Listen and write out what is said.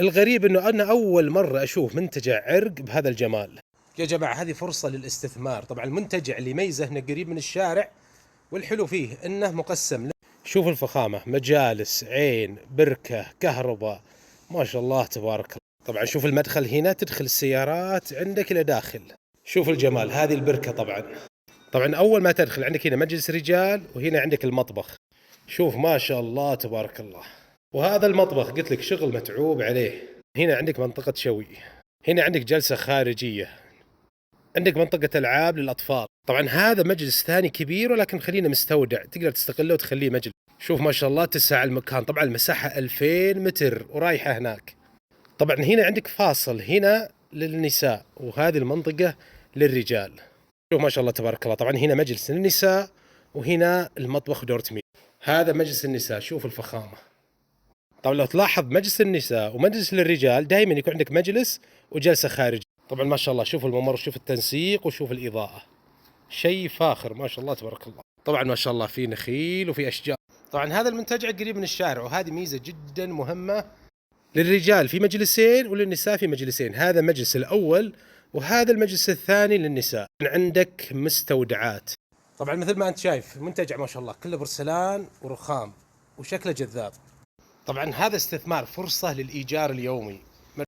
الغريب انه انا اول مرة اشوف منتجع عرق بهذا الجمال. يا جماعة هذه فرصة للاستثمار. طبعا المنتجع اللي يميزه انه قريب من الشارع، والحلو فيه انه مقسم. شوف الفخامة، مجالس، عين، بركة، كهرباء، ما شاء الله تبارك الله. طبعا شوف المدخل هنا، تدخل السيارات عندك الى داخل. شوف الجمال، هذه البركة طبعا اول ما تدخل عندك هنا مجلس رجال، وهنا عندك المطبخ. شوف ما شاء الله تبارك الله. وهذا المطبخ قلت لك شغل متعوب عليه. هنا عندك منطقة شوي، هنا عندك جلسة خارجية، عندك منطقة ألعاب للأطفال. طبعا هذا مجلس ثاني كبير ولكن خلينا مستودع، تقدر تستغله وتخليه مجلس. شوف ما شاء الله تسع المكان. طبعا المساحة 2000 متر ورايحة هناك. طبعا هنا عندك فاصل هنا للنساء، وهذه المنطقة للرجال. شوف ما شاء الله تبارك الله. طبعا هنا مجلس للنساء، وهنا المطبخ دور تميل. هذا مجلس النساء، شوف الفخامة. طبعا لو تلاحظ مجلس النساء ومجلس للرجال دائما يكون عندك مجلس وجلسة خارجية. طبعا ما شاء الله شوف الممر، شوف التنسيق، وشوف الإضاءة، شيء فاخر ما شاء الله تبارك الله. طبعا ما شاء الله في نخيل وفي أشجار. طبعا هذا المنتجع قريب من الشارع، وهذه ميزة جدا مهمة. للرجال في مجلسين وللنساء في مجلسين. هذا المجلس الأول وهذا المجلس الثاني للنساء. عندك مستودعات. طبعا مثل ما أنت شايف المنتجع ما شاء الله كله برسلان ورخام وشكله جذاب. طبعا هذا استثمار، فرصة للإيجار اليومي.